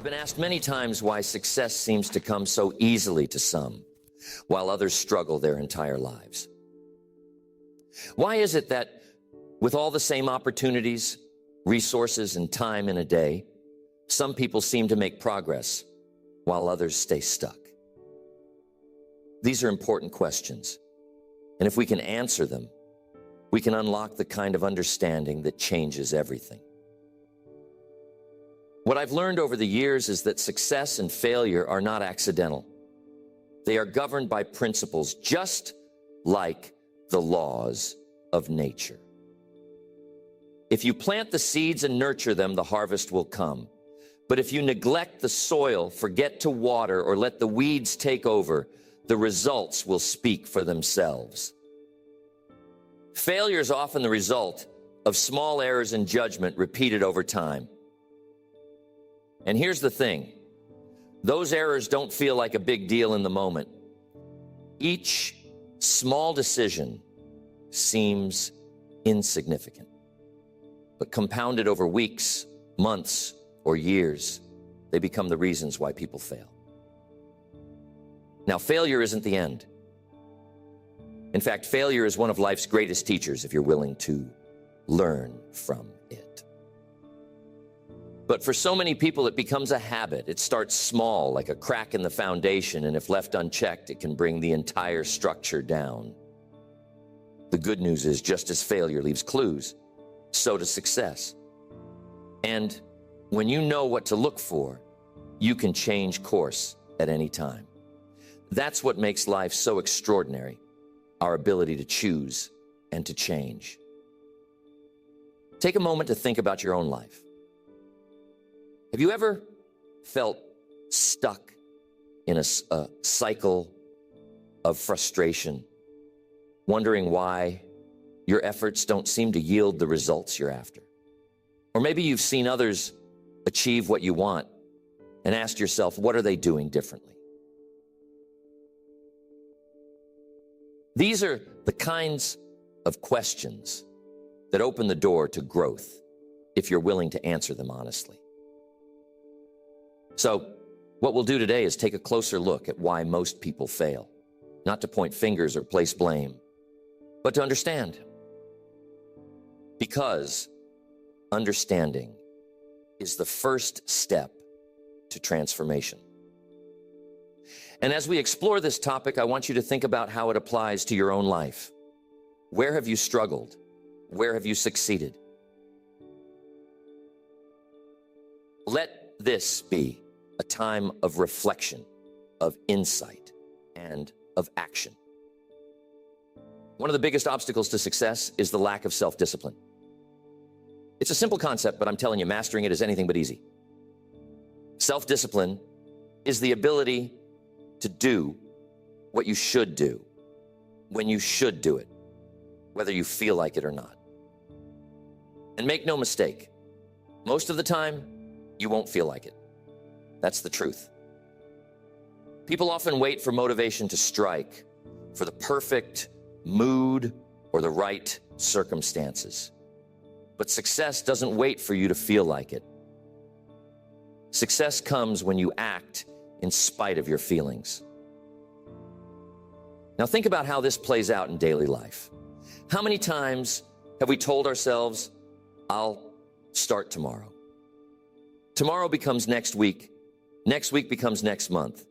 been asked many times why success seems to come so easily to some, while others struggle their entire lives. Why is it that with all the same opportunities, resources, and time in a day, some people seem to make progress while others stay stuck? These are important questions, and if we can answer them, we can unlock the kind of understanding that changes everything. What I've learned over the years is that success and failure are not accidental. They are governed by principles, just like the laws of nature. If you plant the seeds and nurture them, the harvest will come. But if you neglect the soil, forget to water, or let the weeds take over, the results will speak for themselves. Failure is often the result of small errors in judgment repeated over time. And here's the thing, those errors don't feel like a big deal in the moment. Each small decision seems insignificant, but compounded over weeks, months, or years, they become the reasons why people fail. Now, failure isn't the end. In fact, failure is one of life's greatest teachers if you're willing to learn from it. But for so many people, it becomes a habit. It starts small, like a crack in the foundation, and if left unchecked, it can bring the entire structure down. The good news is, just as failure leaves clues, so does success. And when you know what to look for, you can change course at any time. That's what makes life so extraordinary, our ability to choose and to change. Take a moment to think about your own life. Have you ever felt stuck in a cycle of frustration, wondering why your efforts don't seem to yield the results you're after? Or maybe you've seen others achieve what you want and asked yourself, what are they doing differently? These are the kinds of questions that open the door to growth if you're willing to answer them honestly. So, what we'll do today is take a closer look at why most people fail, not to point fingers or place blame, but to understand. Because understanding is the first step to transformation. And as we explore this topic, I want you to think about how it applies to your own life. Where have you struggled? Where have you succeeded? Let this be a time of reflection, of insight, and of action. One of the biggest obstacles to success is the lack of self-discipline. It's a simple concept, but I'm telling you, mastering it is anything but easy. Self-discipline is the ability to do what you should do, when you should do it, whether you feel like it or not. And make no mistake, most of the time, you won't feel like it. That's the truth. People often wait for motivation to strike, for the perfect mood or the right circumstances. But success doesn't wait for you to feel like it. Success comes when you act in spite of your feelings. Now think about how this plays out in daily life. How many times have we told ourselves, I'll start tomorrow? Tomorrow becomes next week becomes next month,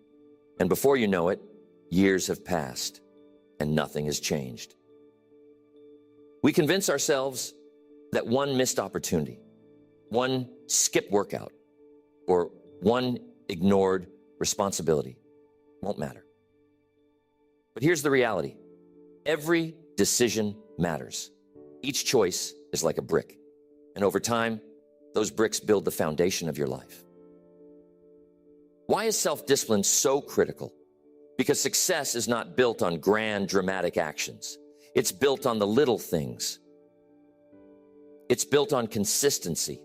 and before you know it, years have passed and nothing has changed. We convince ourselves that one missed opportunity, one skipped workout, or one ignored responsibility won't matter. But here's the reality. Every decision matters. Each choice is like a brick, and over time, those bricks build the foundation of your life. Why is self-discipline so critical? Because success is not built on grand, dramatic actions. It's built on the little things. It's built on consistency.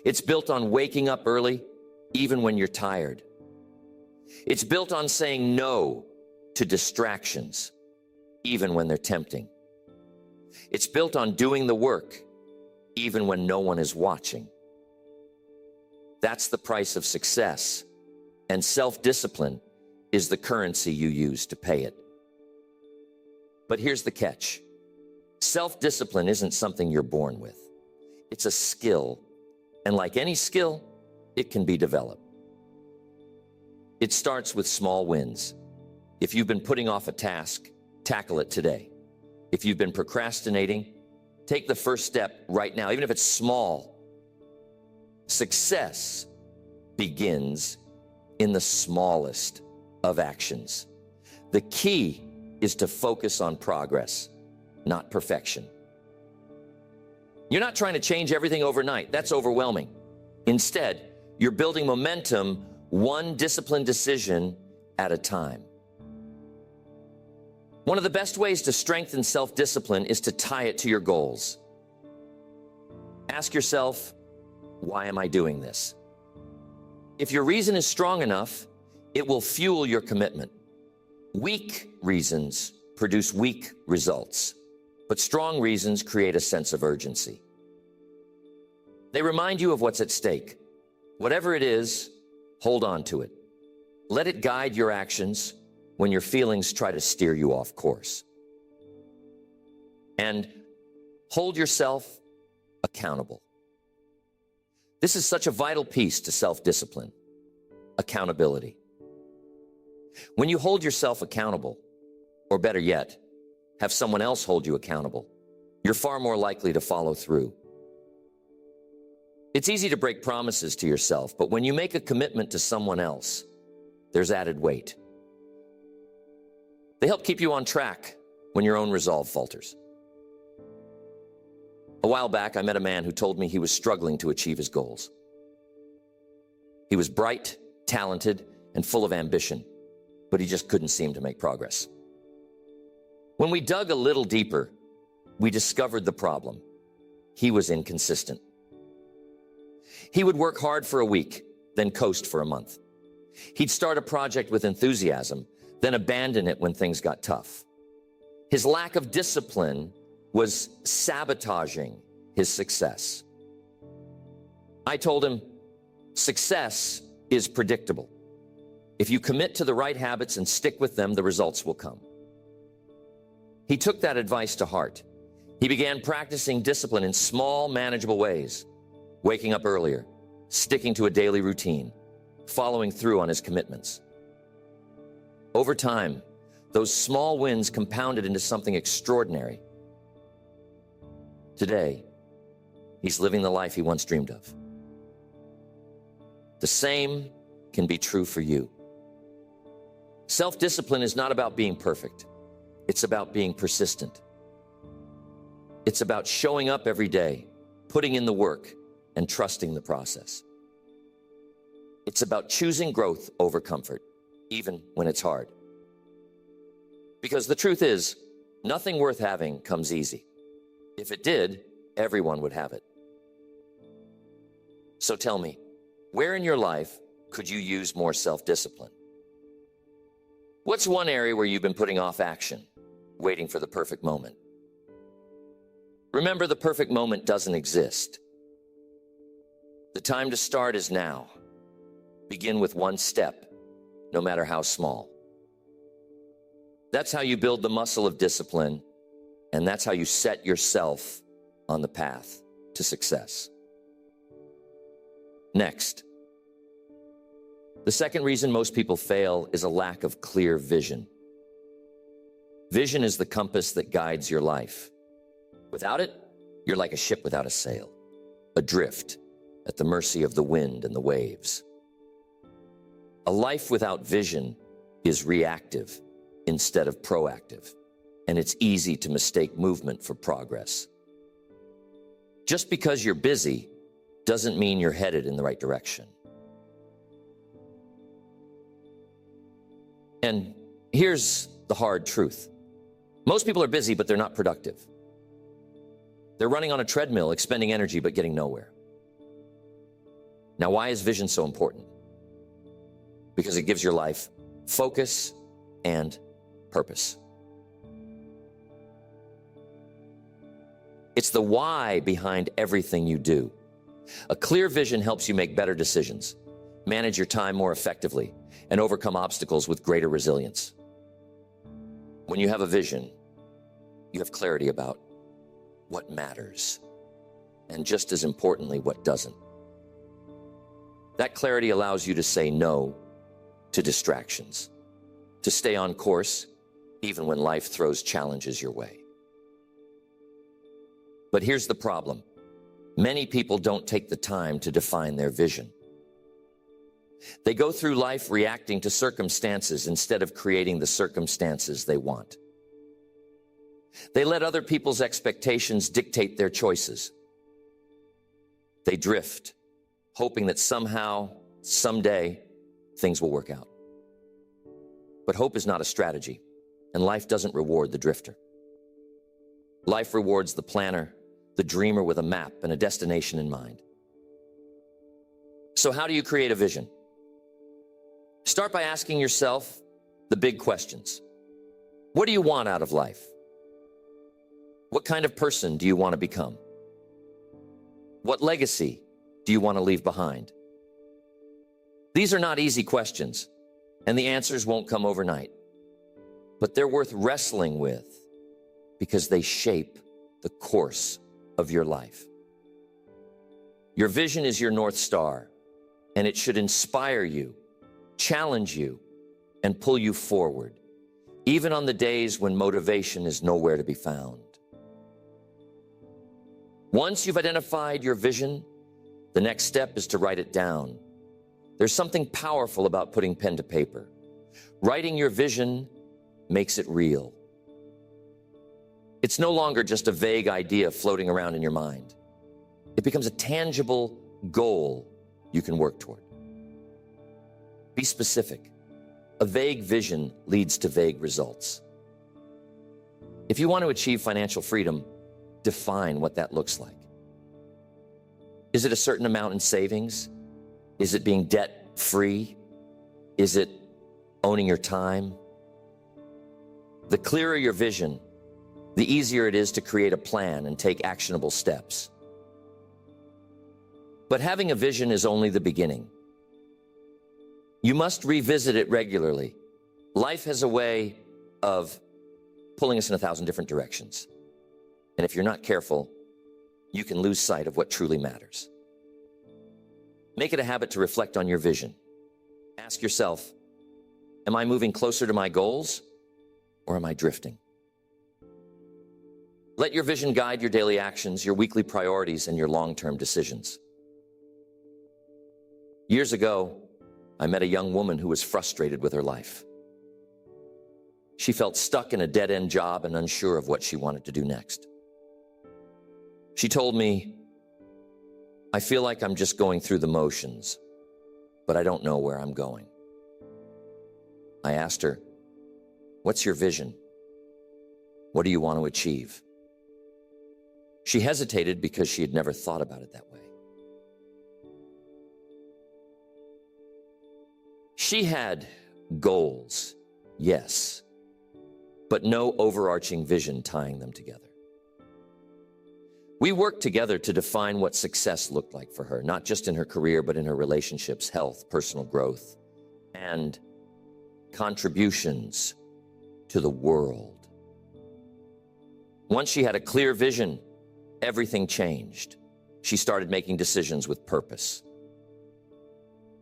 It's built on waking up early, even when you're tired. It's built on saying no to distractions, even when they're tempting. It's built on doing the work, even when no one is watching. That's the price of success. And self-discipline is the currency you use to pay it. But here's the catch. Self-discipline isn't something you're born with. It's a skill. And like any skill, it can be developed. It starts with small wins. If you've been putting off a task, tackle it today. If you've been procrastinating, take the first step right now, even if it's small. Success begins in the smallest of actions. The key is to focus on progress, not perfection. You're not trying to change everything overnight. That's overwhelming. Instead, you're building momentum one disciplined decision at a time. One of the best ways to strengthen self-discipline is to tie it to your goals. Ask yourself, why am I doing this? If your reason is strong enough, it will fuel your commitment. Weak reasons produce weak results, but strong reasons create a sense of urgency. They remind you of what's at stake. Whatever it is, hold on to it. Let it guide your actions when your feelings try to steer you off course. And hold yourself accountable. This is such a vital piece to self-discipline, accountability. When you hold yourself accountable, or better yet, have someone else hold you accountable, you're far more likely to follow through. It's easy to break promises to yourself, but when you make a commitment to someone else, there's added weight. They help keep you on track when your own resolve falters. A while back, I met a man who told me he was struggling to achieve his goals. He was bright, talented, and full of ambition, but he just couldn't seem to make progress. When we dug a little deeper, we discovered the problem. He was inconsistent. He would work hard for a week, then coast for a month. He'd start a project with enthusiasm, then abandon it when things got tough. His lack of discipline was sabotaging his success. I told him, success is predictable. If you commit to the right habits and stick with them, the results will come. He took that advice to heart. He began practicing discipline in small, manageable ways, waking up earlier, sticking to a daily routine, following through on his commitments. Over time, those small wins compounded into something extraordinary. Today, he's living the life he once dreamed of. The same can be true for you. Self-discipline is not about being perfect. It's about being persistent. It's about showing up every day, putting in the work, and trusting the process. It's about choosing growth over comfort, even when it's hard. Because the truth is, nothing worth having comes easy. If it did, everyone would have it. So tell me, where in your life could you use more self-discipline? What's one area where you've been putting off action, waiting for the perfect moment? Remember, the perfect moment doesn't exist. The time to start is now. Begin with one step, no matter how small. That's how you build the muscle of discipline, and that's how you set yourself on the path to success. Next, the second reason most people fail is a lack of clear vision. Vision is the compass that guides your life. Without it, you're like a ship without a sail, adrift at the mercy of the wind and the waves. A life without vision is reactive instead of proactive, and it's easy to mistake movement for progress. Just because you're busy doesn't mean you're headed in the right direction. And here's the hard truth. Most people are busy, but they're not productive. They're running on a treadmill, expending energy, but getting nowhere. Now, why is vision so important? Because it gives your life focus and purpose. It's the why behind everything you do. A clear vision helps you make better decisions, manage your time more effectively, and overcome obstacles with greater resilience. When you have a vision, you have clarity about what matters, and just as importantly, what doesn't. That clarity allows you to say no to distractions, to stay on course even when life throws challenges your way. But here's the problem. Many people don't take the time to define their vision. They go through life reacting to circumstances instead of creating the circumstances they want. They let other people's expectations dictate their choices. They drift, hoping that somehow, someday, things will work out. But hope is not a strategy, and life doesn't reward the drifter. Life rewards the planner, the dreamer with a map and a destination in mind. So how do you create a vision? Start by asking yourself the big questions. What do you want out of life? What kind of person do you want to become? What legacy do you want to leave behind? These are not easy questions, and the answers won't come overnight. But they're worth wrestling with because they shape the course of your life. Your vision is your North Star, and it should inspire you, challenge you, and pull you forward, even on the days when motivation is nowhere to be found. Once you've identified your vision, the next step is to write it down. There's something powerful about putting pen to paper. Writing your vision makes it real. It's no longer just a vague idea floating around in your mind. It becomes a tangible goal you can work toward. Be specific. A vague vision leads to vague results. If you want to achieve financial freedom, define what that looks like. Is it a certain amount in savings? Is it being debt-free? Is it owning your time? The clearer your vision, the easier it is to create a plan and take actionable steps. But having a vision is only the beginning. You must revisit it regularly. Life has a way of pulling us in 1,000 different directions. And if you're not careful, you can lose sight of what truly matters. Make it a habit to reflect on your vision. Ask yourself, am I moving closer to my goals, or am I drifting? Let your vision guide your daily actions, your weekly priorities, and your long-term decisions. Years ago, I met a young woman who was frustrated with her life. She felt stuck in a dead-end job and unsure of what she wanted to do next. She told me, I feel like I'm just going through the motions, but I don't know where I'm going. I asked her, what's your vision? What do you want to achieve? She hesitated because she had never thought about it that way. She had goals, yes, but no overarching vision tying them together. We worked together to define what success looked like for her, not just in her career, but in her relationships, health, personal growth, and contributions to the world. Once she had a clear vision, everything changed. She started making decisions with purpose.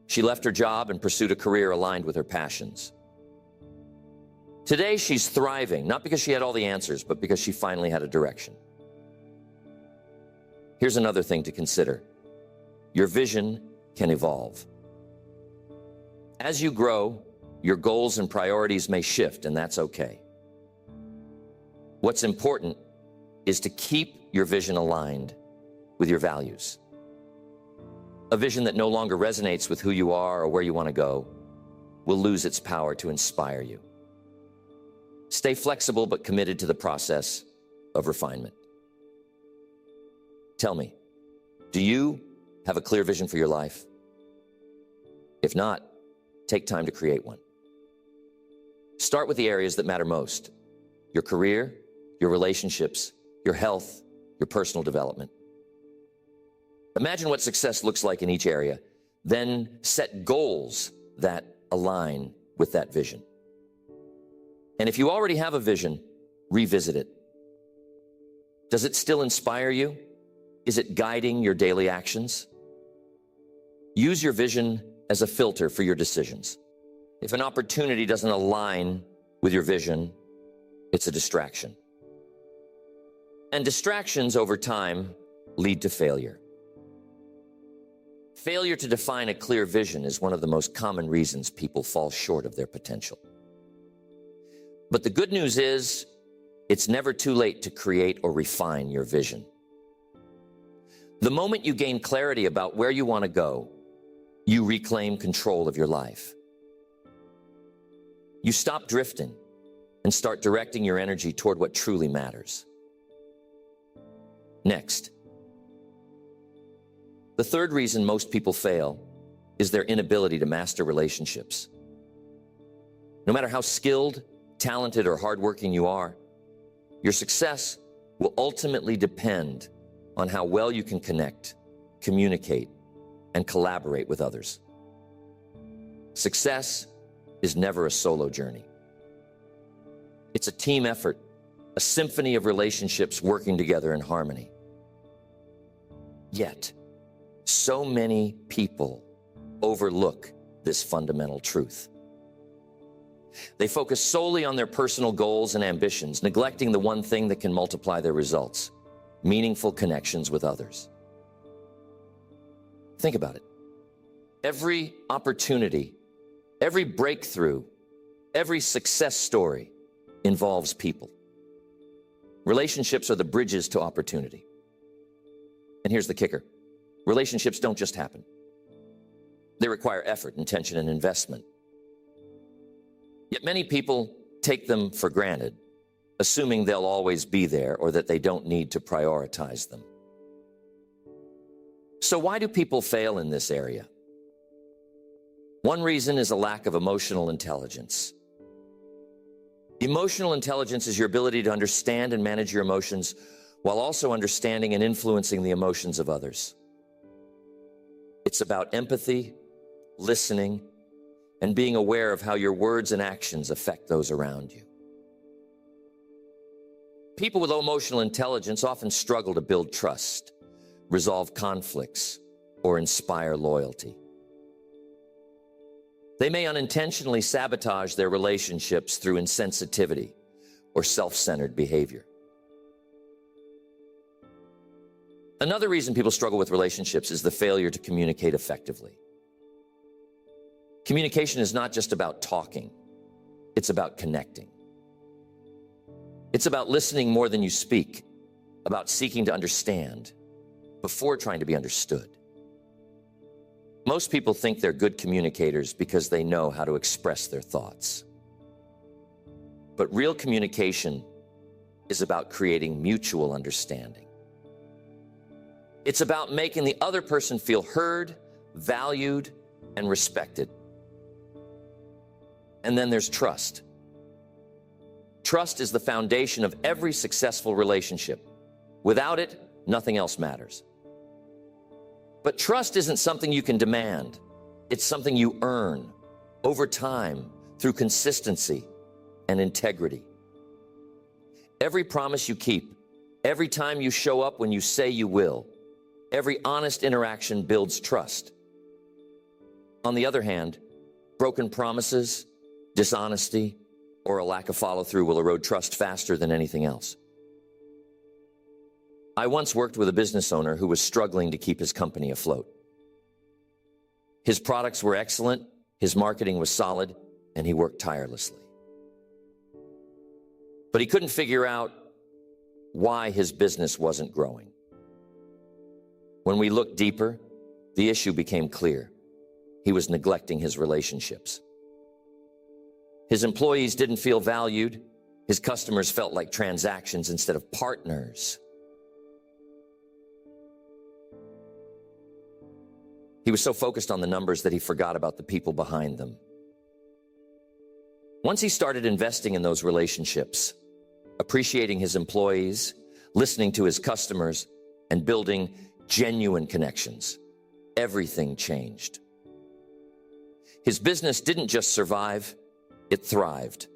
She left her job and pursued a career aligned with her passions. Today, she's thriving, not because she had all the answers, but because she finally had a direction. Here's another thing to consider. Your vision can evolve. As you grow, your goals and priorities may shift, and that's okay. What's important is to keep your vision aligned with your values. A vision that no longer resonates with who you are or where you want to go will lose its power to inspire you. Stay flexible but committed to the process of refinement. Tell me, do you have a clear vision for your life? If not, take time to create one. Start with the areas that matter most: your career, your relationships, your health, your personal development. Imagine what success looks like in each area, then set goals that align with that vision. And if you already have a vision, revisit it. Does it still inspire you? Is it guiding your daily actions? Use your vision as a filter for your decisions. If an opportunity doesn't align with your vision, it's a distraction. And distractions over time lead to failure. Failure to define a clear vision is one of the most common reasons people fall short of their potential. But the good news is, it's never too late to create or refine your vision. The moment you gain clarity about where you want to go, you reclaim control of your life. You stop drifting and start directing your energy toward what truly matters. Next, the third reason most people fail is their inability to master relationships. No matter how skilled, talented, or hardworking you are, your success will ultimately depend on how well you can connect, communicate, and collaborate with others. Success is never a solo journey. It's a team effort, a symphony of relationships working together in harmony. Yet, so many people overlook this fundamental truth. They focus solely on their personal goals and ambitions, neglecting the one thing that can multiply their results: meaningful connections with others. Think about it. Every opportunity, every breakthrough, every success story involves people. Relationships are the bridges to opportunity. And here's the kicker. Relationships don't just happen. They require effort, intention, and investment. Yet many people take them for granted, assuming they'll always be there or that they don't need to prioritize them. So why do people fail in this area? One reason is a lack of emotional intelligence. Emotional intelligence is your ability to understand and manage your emotions while also understanding and influencing the emotions of others. It's about empathy, listening, and being aware of how your words and actions affect those around you. People with low emotional intelligence often struggle to build trust, resolve conflicts, or inspire loyalty. They may unintentionally sabotage their relationships through insensitivity or self-centered behavior. Another reason people struggle with relationships is the failure to communicate effectively. Communication is not just about talking, it's about connecting. It's about listening more than you speak, about seeking to understand before trying to be understood. Most people think they're good communicators because they know how to express their thoughts. But real communication is about creating mutual understanding. It's about making the other person feel heard, valued, and respected. And then there's trust. Trust is the foundation of every successful relationship. Without it, nothing else matters. But trust isn't something you can demand. It's something you earn over time through consistency and integrity. Every promise you keep, every time you show up when you say you will, every honest interaction builds trust. On the other hand, broken promises, dishonesty, or a lack of follow-through will erode trust faster than anything else. I once worked with a business owner who was struggling to keep his company afloat. His products were excellent, his marketing was solid, and he worked tirelessly. But he couldn't figure out why his business wasn't growing. When we looked deeper, the issue became clear. He was neglecting his relationships. His employees didn't feel valued. His customers felt like transactions instead of partners. He was so focused on the numbers that he forgot about the people behind them. Once he started investing in those relationships, appreciating his employees, listening to his customers, and building genuine connections. Everything changed. His business didn't just survive, it thrived.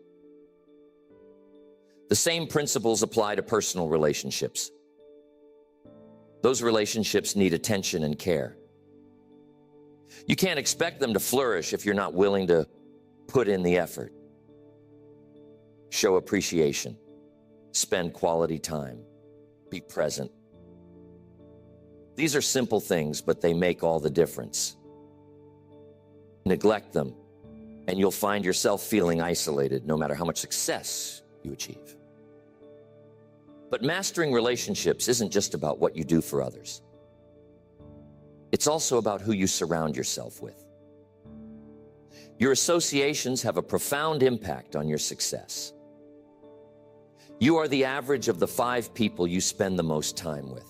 The same principles apply to personal relationships. Those relationships need attention and care. You can't expect them to flourish if you're not willing to put in the effort. Show appreciation. Spend quality time. Be present. These are simple things, but they make all the difference. Neglect them, and you'll find yourself feeling isolated no matter how much success you achieve. But mastering relationships isn't just about what you do for others. It's also about who you surround yourself with. Your associations have a profound impact on your success. You are the average of the 5 people you spend the most time with.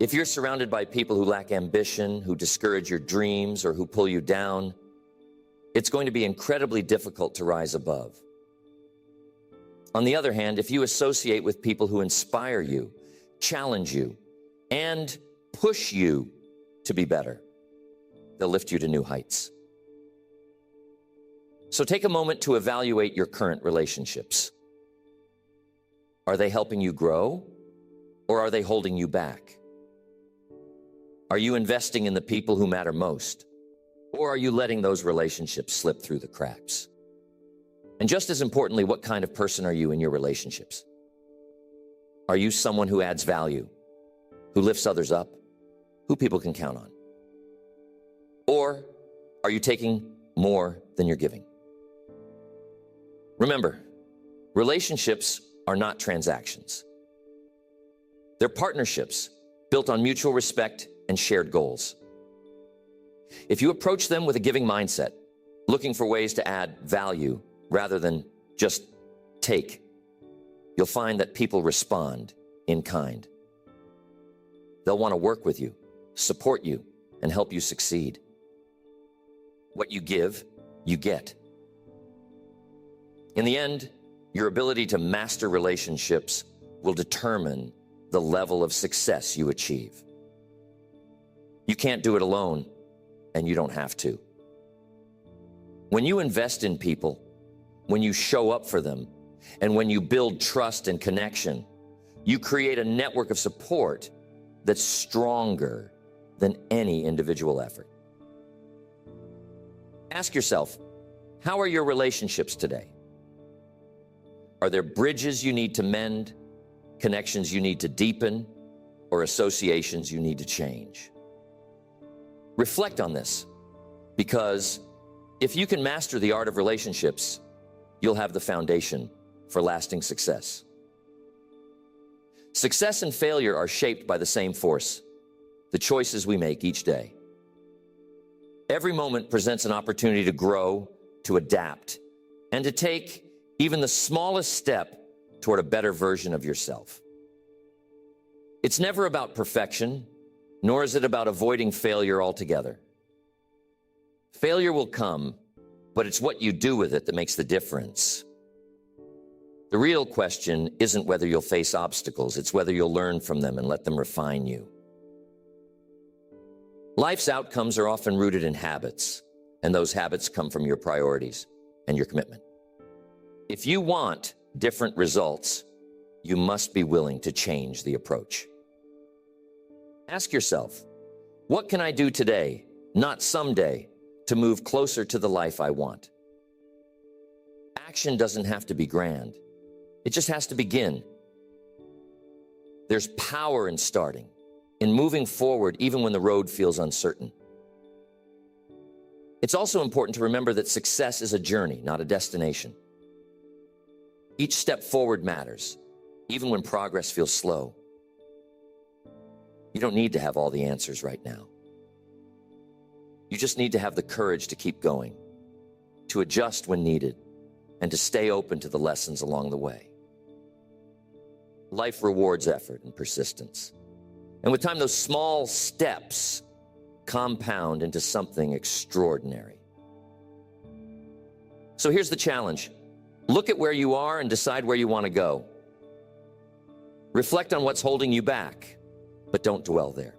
If you're surrounded by people who lack ambition, who discourage your dreams, or who pull you down, it's going to be incredibly difficult to rise above. On the other hand, if you associate with people who inspire you, challenge you, and push you to be better, they'll lift you to new heights. So take a moment to evaluate your current relationships. Are they helping you grow, or are they holding you back? Are you investing in the people who matter most, or are you letting those relationships slip through the cracks? And just as importantly, what kind of person are you in your relationships? Are you someone who adds value, who lifts others up, who people can count on? Or are you taking more than you're giving? Remember, relationships are not transactions. They're partnerships built on mutual respect and shared goals. If you approach them with a giving mindset, looking for ways to add value rather than just take, you'll find that people respond in kind. They'll want to work with you, support you, and help you succeed. What you give, you get. In the end, your ability to master relationships will determine the level of success you achieve. You can't do it alone, and you don't have to. When you invest in people, when you show up for them, and when you build trust and connection, you create a network of support that's stronger than any individual effort. Ask yourself, how are your relationships today? Are there bridges you need to mend, connections you need to deepen, or associations you need to change? Reflect on this, because if you can master the art of relationships, you'll have the foundation for lasting success. Success and failure are shaped by the same force, the choices we make each day. Every moment presents an opportunity to grow, to adapt, and to take even the smallest step toward a better version of yourself. It's never about perfection, nor is it about avoiding failure altogether. Failure will come, but it's what you do with it that makes the difference. The real question isn't whether you'll face obstacles, it's whether you'll learn from them and let them refine you. Life's outcomes are often rooted in habits, and those habits come from your priorities and your commitment. If you want different results, you must be willing to change the approach. Ask yourself, what can I do today, not someday, to move closer to the life I want? Action doesn't have to be grand. It just has to begin. There's power in starting, in moving forward even when the road feels uncertain. It's also important to remember that success is a journey, not a destination. Each step forward matters, even when progress feels slow. You don't need to have all the answers right now. You just need to have the courage to keep going, to adjust when needed, and to stay open to the lessons along the way. Life rewards effort and persistence. And with time, those small steps compound into something extraordinary. So here's the challenge. Look at where you are and decide where you want to go. Reflect on what's holding you back. but don't dwell there.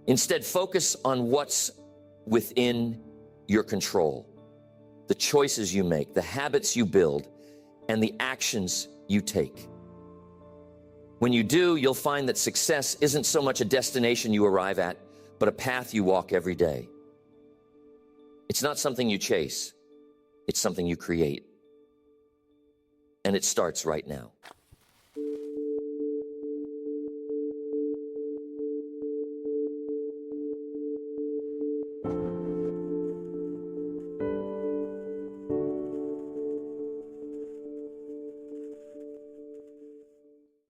Instead, focus on what's within your control, the choices you make, the habits you build, and the actions you take. When you do, you'll find that success isn't so much a destination you arrive at, but a path you walk every day. It's not something you chase, it's something you create. And it starts right now.